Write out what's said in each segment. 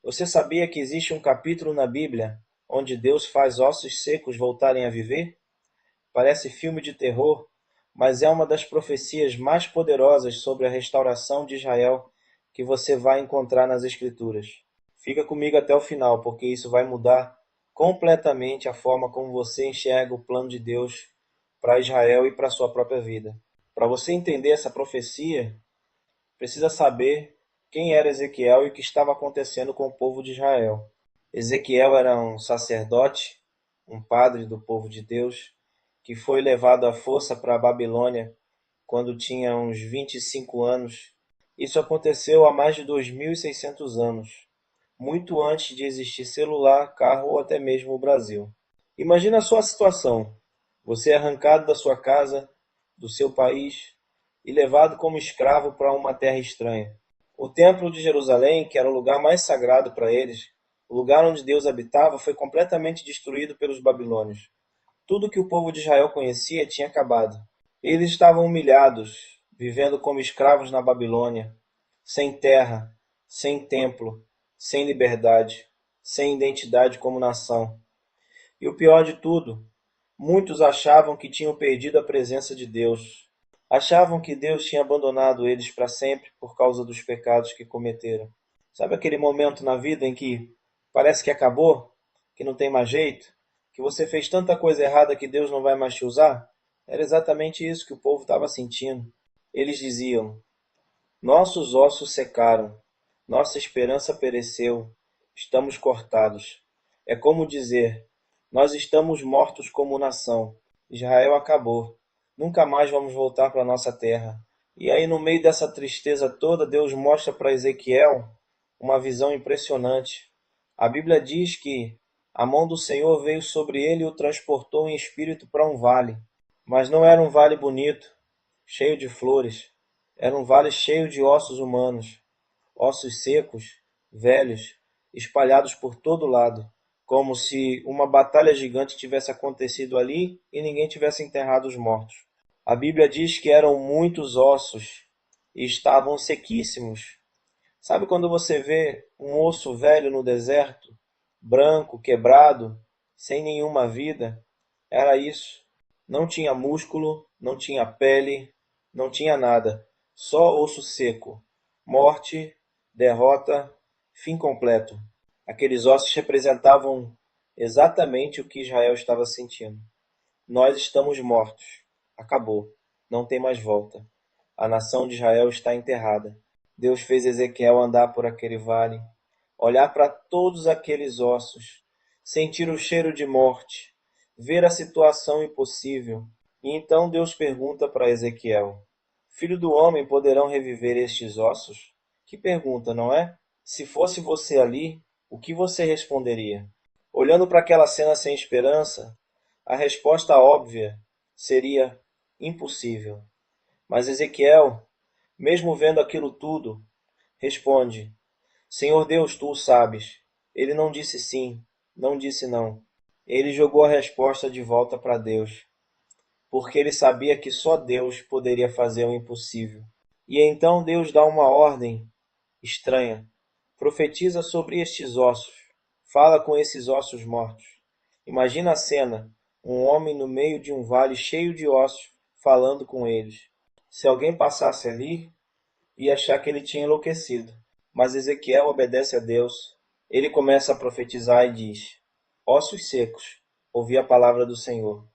Você sabia que existe um capítulo na Bíblia onde Deus faz ossos secos voltarem a viver? Parece filme de terror, mas é uma das profecias mais poderosas sobre a restauração de Israel que você vai encontrar nas Escrituras. Fica comigo até o final, porque isso vai mudar completamente a forma como você enxerga o plano de Deus para Israel e para a sua própria vida. Para você entender essa profecia, precisa saber quem era Ezequiel e o que estava acontecendo com o povo de Israel. Ezequiel era um sacerdote, um padre do povo de Deus, que foi levado à força para a Babilônia quando tinha uns 25 anos. Isso aconteceu há mais de 2.600 anos, muito antes de existir celular, carro ou até mesmo o Brasil. Imagina a sua situação. Você é arrancado da sua casa, do seu país e levado como escravo para uma terra estranha. O templo de Jerusalém, que era o lugar mais sagrado para eles, o lugar onde Deus habitava, foi completamente destruído pelos babilônios. Tudo que o povo de Israel conhecia tinha acabado. Eles estavam humilhados, vivendo como escravos na Babilônia, sem terra, sem templo, sem liberdade, sem identidade como nação. E o pior de tudo, muitos achavam que tinham perdido a presença de Deus. Achavam que Deus tinha abandonado eles para sempre por causa dos pecados que cometeram. Sabe aquele momento na vida em que parece que acabou, que não tem mais jeito, que você fez tanta coisa errada que Deus não vai mais te usar? Era exatamente isso que o povo estava sentindo. Eles diziam: nossos ossos secaram, nossa esperança pereceu, estamos cortados. É como dizer: nós estamos mortos como nação. Israel acabou. Nunca mais vamos voltar para nossa terra. E aí, no meio dessa tristeza toda, Deus mostra para Ezequiel uma visão impressionante. A Bíblia diz que a mão do Senhor veio sobre ele e o transportou em espírito para um vale. Mas não era um vale bonito, cheio de flores. Era um vale cheio de ossos humanos, ossos secos, velhos, espalhados por todo lado, como se uma batalha gigante tivesse acontecido ali e ninguém tivesse enterrado os mortos. A Bíblia diz que eram muitos ossos e estavam sequíssimos. Sabe quando você vê um osso velho no deserto, branco, quebrado, sem nenhuma vida? Era isso. Não tinha músculo, não tinha pele, não tinha nada. Só osso seco. Morte, derrota, fim completo. Aqueles ossos representavam exatamente o que Israel estava sentindo. Nós estamos mortos. Acabou. Não tem mais volta. A nação de Israel está enterrada. Deus fez Ezequiel andar por aquele vale, olhar para todos aqueles ossos, sentir o cheiro de morte, ver a situação impossível. E então Deus pergunta para Ezequiel: Filho do homem, poderão reviver estes ossos? Que pergunta, não é? Se fosse você ali, o que você responderia? Olhando para aquela cena sem esperança, a resposta óbvia seria impossível. Mas Ezequiel, mesmo vendo aquilo tudo, responde: Senhor Deus, tu o sabes. Ele não disse sim, não disse não. Ele jogou a resposta de volta para Deus, porque ele sabia que só Deus poderia fazer o impossível. E então Deus dá uma ordem estranha. Profetiza sobre estes ossos. Fala com esses ossos mortos. Imagina a cena: um homem no meio de um vale cheio de ossos, falando com eles. Se alguém passasse ali, ia achar que ele tinha enlouquecido. Mas Ezequiel obedece a Deus. Ele começa a profetizar e diz: Ossos secos, ouvi a palavra do Senhor.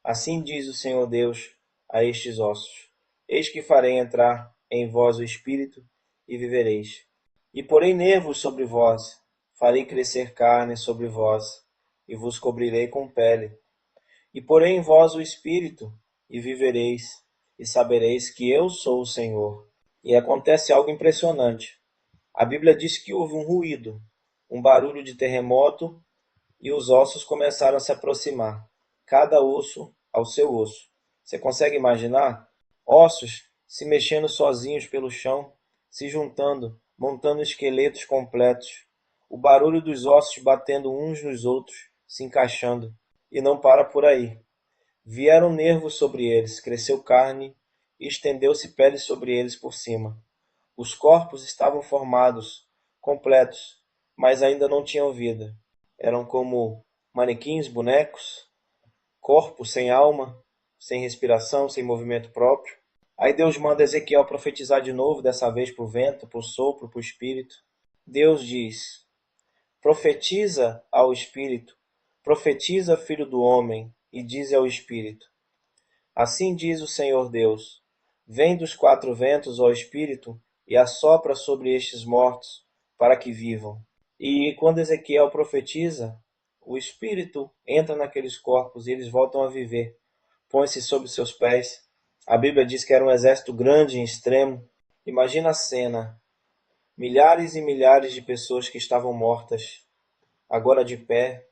Assim diz o Senhor Deus a estes ossos: Eis que farei entrar em vós o espírito e vivereis. E porei nervos sobre vós, farei crescer carne sobre vós, e vos cobrirei com pele. E porei em vós o espírito, e vivereis, e sabereis que eu sou o Senhor. E acontece algo impressionante. A Bíblia diz que houve um ruído, um barulho de terremoto, e os ossos começaram a se aproximar, cada osso ao seu osso. Você consegue imaginar? Ossos se mexendo sozinhos pelo chão, se juntando, montando esqueletos completos. O barulho dos ossos batendo uns nos outros, se encaixando. E não para por aí. Vieram nervos sobre eles, cresceu carne e estendeu-se pele sobre eles por cima. Os corpos estavam formados, completos, mas ainda não tinham vida. Eram como manequins, bonecos, corpos sem alma, sem respiração, sem movimento próprio. Aí Deus manda Ezequiel profetizar de novo, dessa vez para o vento, para o sopro, para o espírito. Deus diz: profetiza ao espírito, profetiza, filho do homem, e diz ao espírito: assim diz o Senhor Deus: vem dos quatro ventos, ó espírito, e assopra sobre estes mortos, para que vivam. E quando Ezequiel profetiza, o espírito entra naqueles corpos e eles voltam a viver. Põe-se sob seus pés. A Bíblia diz que era um exército grande e extremo. Imagina a cena: milhares e milhares de pessoas que estavam mortas, agora de pé,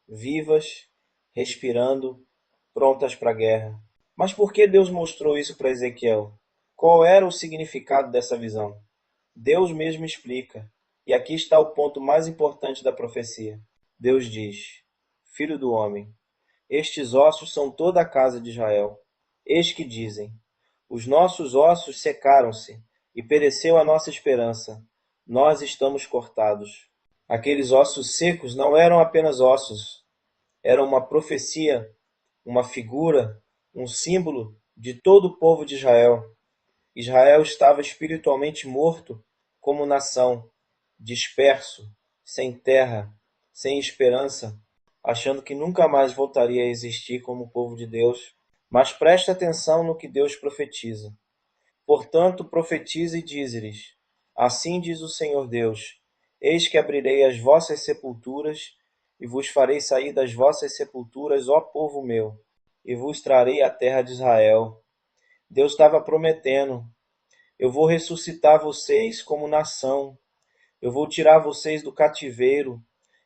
vivas, respirando, prontas para a guerra. Mas por que Deus mostrou isso para Ezequiel? Qual era o significado dessa visão? Deus mesmo explica. E aqui está o ponto mais importante da profecia. Deus diz: filho do homem, estes ossos são toda a casa de Israel. Eis que dizem: os nossos ossos secaram-se, e pereceu a nossa esperança. Nós estamos cortados. Aqueles ossos secos não eram apenas ossos, eram uma profecia, uma figura, um símbolo de todo o povo de Israel. Israel estava espiritualmente morto como nação, disperso, sem terra, sem esperança, achando que nunca mais voltaria a existir como povo de Deus. Mas preste atenção no que Deus profetiza. Portanto, profetize e dize-lhes: assim diz o Senhor Deus: eis que abrirei as vossas sepulturas e vos farei sair das vossas sepulturas, ó povo meu, e vos trarei a terra de Israel. Deus estava prometendo: eu vou ressuscitar vocês como nação. Eu vou tirar vocês do cativeiro.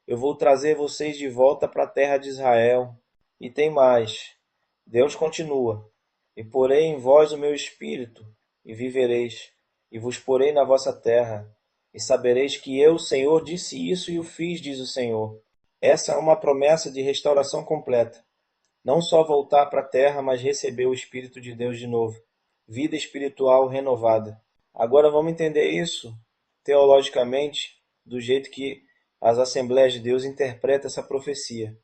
Eu vou trazer vocês de volta para a terra de Israel. E tem mais. Deus continua: e porei em vós o meu espírito, e vivereis, e vos porei na vossa terra. E sabereis que eu, Senhor, disse isso e o fiz, diz o Senhor. Essa é uma promessa de restauração completa. Não só voltar para a terra, mas receber o Espírito de Deus de novo. Vida espiritual renovada. Agora vamos entender isso teologicamente, do jeito que as Assembleias de Deus interpretam essa profecia.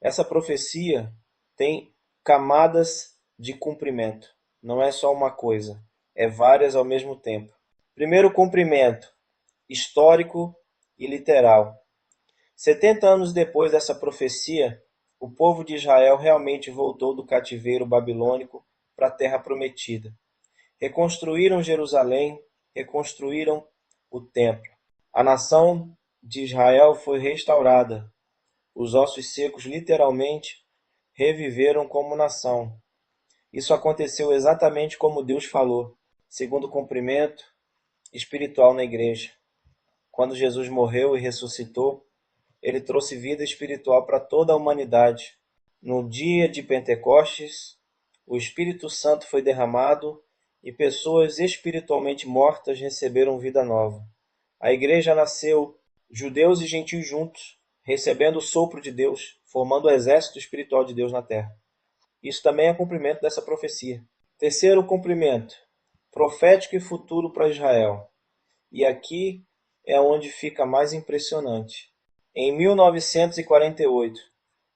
Essa profecia tem camadas de cumprimento. Não é só uma coisa, é várias ao mesmo tempo. Primeiro cumprimento, histórico e literal. 70 anos depois dessa profecia, o povo de Israel realmente voltou do cativeiro babilônico para a terra prometida. Reconstruíram Jerusalém, reconstruíram o templo. A nação de Israel foi restaurada. Os ossos secos literalmente reviveram como nação. Isso aconteceu exatamente como Deus falou, segundo o cumprimento espiritual na igreja. Quando Jesus morreu e ressuscitou, ele trouxe vida espiritual para toda a humanidade. No dia de Pentecostes, o Espírito Santo foi derramado e pessoas espiritualmente mortas receberam vida nova. A igreja nasceu, judeus e gentios juntos, recebendo o sopro de Deus, formando o exército espiritual de Deus na terra. Isso também é cumprimento dessa profecia. Terceiro cumprimento, profético e futuro para Israel. E aqui é onde fica mais impressionante. Em 1948,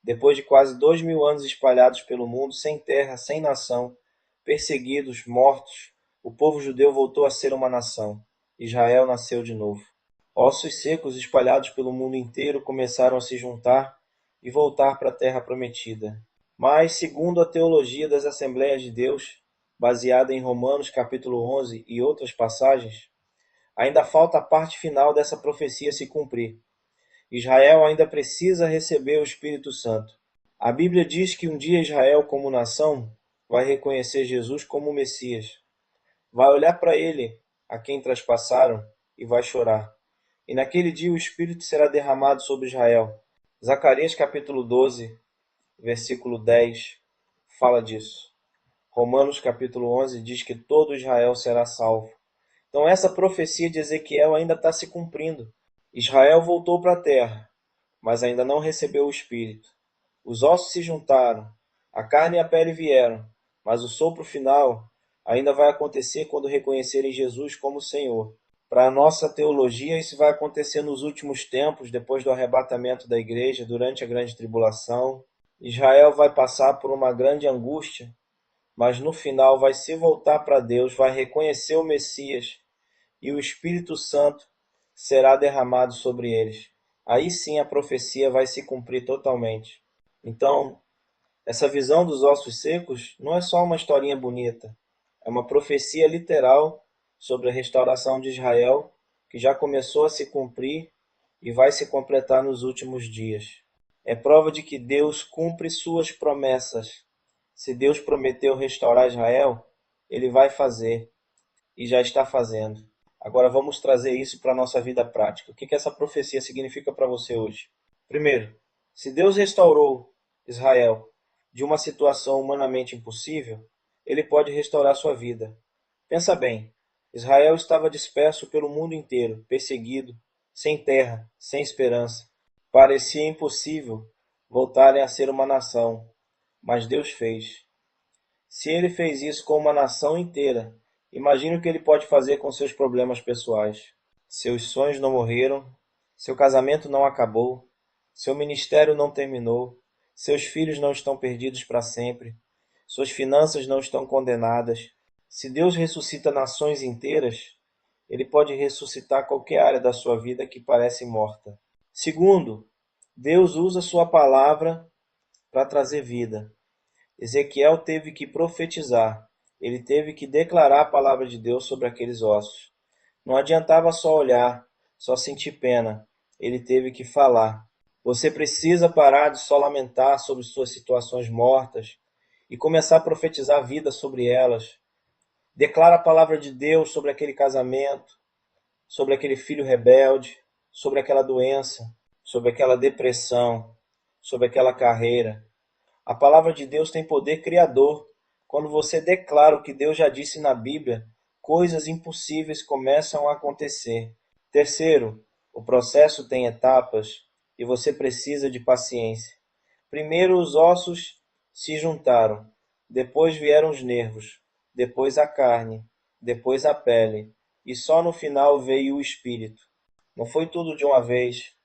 depois de quase 2000 anos espalhados pelo mundo, sem terra, sem nação, perseguidos, mortos, o povo judeu voltou a ser uma nação. Israel nasceu de novo. Ossos secos espalhados pelo mundo inteiro começaram a se juntar e voltar para a terra prometida. Mas, segundo a teologia das Assembleias de Deus, baseada em Romanos capítulo 11 e outras passagens, ainda falta a parte final dessa profecia se cumprir. Israel ainda precisa receber o Espírito Santo. A Bíblia diz que um dia Israel, como nação, vai reconhecer Jesus como o Messias. Vai olhar para ele, a quem traspassaram, e vai chorar. E naquele dia o Espírito será derramado sobre Israel. Zacarias capítulo 12, versículo 10, fala disso. Romanos capítulo 11 diz que todo Israel será salvo. Então essa profecia de Ezequiel ainda está se cumprindo. Israel voltou para a terra, mas ainda não recebeu o Espírito. Os ossos se juntaram, a carne e a pele vieram, mas o sopro final ainda vai acontecer quando reconhecerem Jesus como Senhor. Para a nossa teologia, isso vai acontecer nos últimos tempos, depois do arrebatamento da igreja, durante a grande tribulação. Israel vai passar por uma grande angústia, mas no final vai se voltar para Deus, vai reconhecer o Messias e o Espírito Santo será derramado sobre eles. Aí sim a profecia vai se cumprir totalmente. Então, essa visão dos ossos secos não é só uma historinha bonita, é uma profecia literal sobre a restauração de Israel que já começou a se cumprir e vai se completar nos últimos dias. É prova de que Deus cumpre suas promessas. Se Deus prometeu restaurar Israel, ele vai fazer e já está fazendo. Agora vamos trazer isso para a nossa vida prática. O que essa profecia significa para você hoje? Primeiro, se Deus restaurou Israel de uma situação humanamente impossível, ele pode restaurar sua vida. Pensa bem, Israel estava disperso pelo mundo inteiro, perseguido, sem terra, sem esperança. Parecia impossível voltarem a ser uma nação, mas Deus fez. Se ele fez isso com uma nação inteira, imagine o que ele pode fazer com seus problemas pessoais. Seus sonhos não morreram, seu casamento não acabou, seu ministério não terminou, seus filhos não estão perdidos para sempre, suas finanças não estão condenadas. Se Deus ressuscita nações inteiras, ele pode ressuscitar qualquer área da sua vida que parece morta. Segundo, Deus usa sua palavra para trazer vida. Ezequiel teve que profetizar, ele teve que declarar a palavra de Deus sobre aqueles ossos. Não adiantava só olhar, só sentir pena, ele teve que falar. Você precisa parar de só lamentar sobre suas situações mortas e começar a profetizar vida sobre elas. Declara a palavra de Deus sobre aquele casamento, sobre aquele filho rebelde, sobre aquela doença, sobre aquela depressão, sobre aquela carreira. A palavra de Deus tem poder criador. Quando você declara o que Deus já disse na Bíblia, coisas impossíveis começam a acontecer. Terceiro, o processo tem etapas e você precisa de paciência. Primeiro os ossos se juntaram, depois vieram os nervos, depois a carne, depois a pele, e só no final veio o espírito. Não foi tudo de uma vez,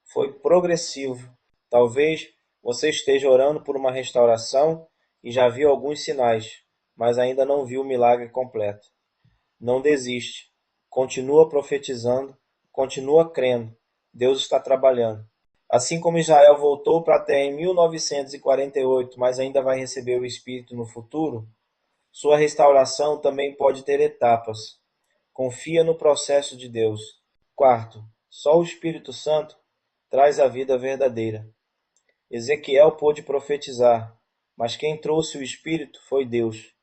foi progressivo. Talvez você esteja orando por uma restauração e já viu alguns sinais, mas ainda não viu o milagre completo. Não desiste. Continua profetizando, continua crendo. Deus está trabalhando. Assim como Israel voltou para a terra em 1948, mas ainda vai receber o Espírito no futuro, sua restauração também pode ter etapas. Confia no processo de Deus. Quarto, só o Espírito Santo traz a vida verdadeira. Ezequiel pôde profetizar, mas quem trouxe o Espírito foi Deus.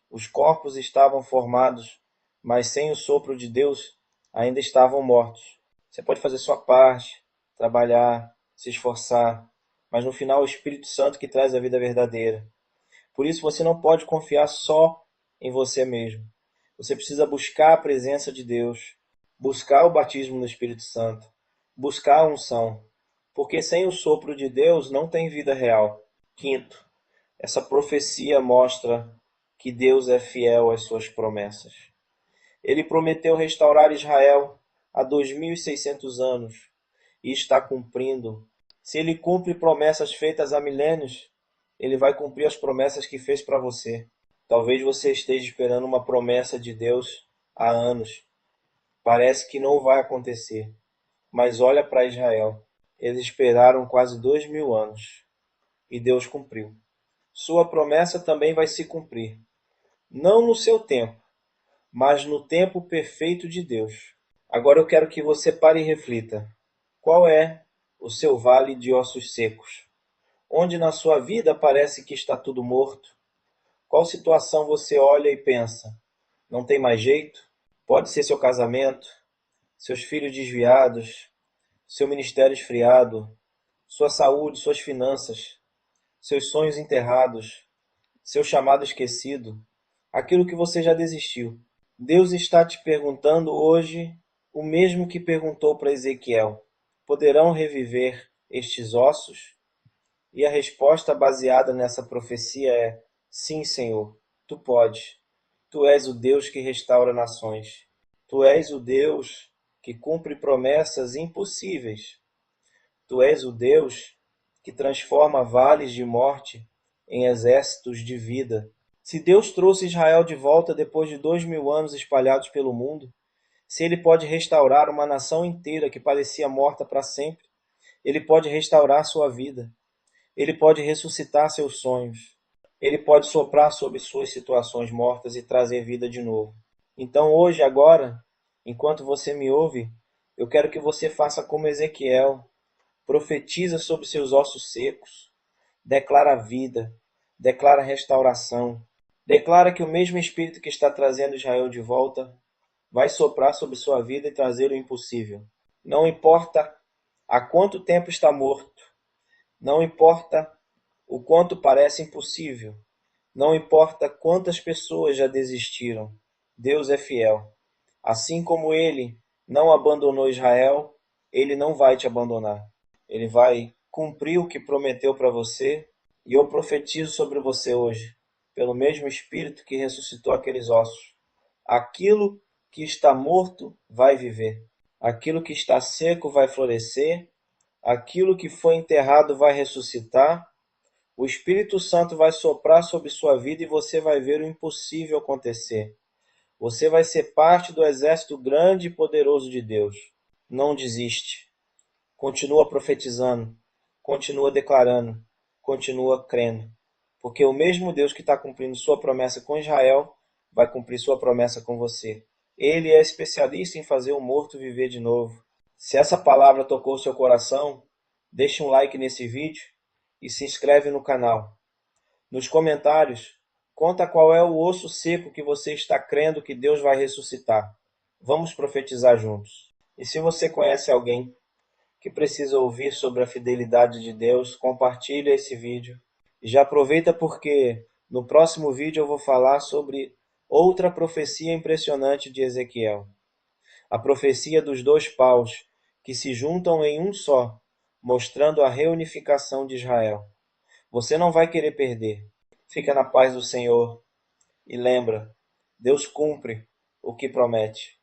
Os corpos estavam formados, mas sem o sopro de Deus ainda estavam mortos. Você pode fazer sua parte, trabalhar, se esforçar, mas no final é o Espírito Santo que traz a vida verdadeira. Por isso você não pode confiar só em você mesmo. Você precisa buscar a presença de Deus, buscar o batismo no Espírito Santo, buscar a unção, porque sem o sopro de Deus não tem vida real. Quinto, essa profecia mostra que Deus é fiel às suas promessas. Ele prometeu restaurar Israel há 2600 anos e está cumprindo. Se ele cumpre promessas feitas há milênios, ele vai cumprir as promessas que fez para você. Talvez você esteja esperando uma promessa de Deus há anos. Parece que não vai acontecer. Mas olha para Israel. Eles esperaram quase 2000 anos. E Deus cumpriu. Sua promessa também vai se cumprir. Não no seu tempo, mas no tempo perfeito de Deus. Agora eu quero que você pare e reflita. Qual é o seu vale de ossos secos? Onde na sua vida parece que está tudo morto? Qual situação você olha e pensa: não tem mais jeito? Pode ser seu casamento, seus filhos desviados, seu ministério esfriado, sua saúde, suas finanças, seus sonhos enterrados, seu chamado esquecido, aquilo que você já desistiu. Deus está te perguntando hoje o mesmo que perguntou para Ezequiel: poderão reviver estes ossos? E a resposta baseada nessa profecia é: sim, Senhor, tu podes. Tu és o Deus que restaura nações. Tu és o Deus que cumpre promessas impossíveis. Tu és o Deus que transforma vales de morte em exércitos de vida. Se Deus trouxe Israel de volta depois de 2000 anos espalhados pelo mundo, se Ele pode restaurar uma nação inteira que parecia morta para sempre, Ele pode restaurar sua vida. Ele pode ressuscitar seus sonhos. Ele pode soprar sobre suas situações mortas e trazer vida de novo. Então hoje, agora, enquanto você me ouve, eu quero que você faça como Ezequiel. Profetiza sobre seus ossos secos. Declara vida. Declara restauração. Declara que o mesmo Espírito que está trazendo Israel de volta vai soprar sobre sua vida e trazer o impossível. Não importa há quanto tempo está morto. Não importa o quanto parece impossível. Não importa quantas pessoas já desistiram. Deus é fiel. Assim como Ele não abandonou Israel, Ele não vai te abandonar. Ele vai cumprir o que prometeu para você. E eu profetizo sobre você hoje, pelo mesmo Espírito que ressuscitou aqueles ossos. Aquilo que está morto vai viver. Aquilo que está seco vai florescer. Aquilo que foi enterrado vai ressuscitar. O Espírito Santo vai soprar sobre sua vida e você vai ver o impossível acontecer. Você vai ser parte do exército grande e poderoso de Deus. Não desiste. Continua profetizando. Continua declarando. Continua crendo. Porque o mesmo Deus que está cumprindo sua promessa com Israel vai cumprir sua promessa com você. Ele é especialista em fazer o morto viver de novo. Se essa palavra tocou seu coração, deixe um like nesse vídeo e se inscreve no canal. Nos comentários, conta qual é o osso seco que você está crendo que Deus vai ressuscitar. Vamos profetizar juntos. E se você conhece alguém que precisa ouvir sobre a fidelidade de Deus, compartilhe esse vídeo. E já aproveita porque no próximo vídeo eu vou falar sobre outra profecia impressionante de Ezequiel. A profecia dos 2 paus que se juntam em um só, mostrando a reunificação de Israel. Você não vai querer perder. Fica na paz do Senhor e lembra, Deus cumpre o que promete.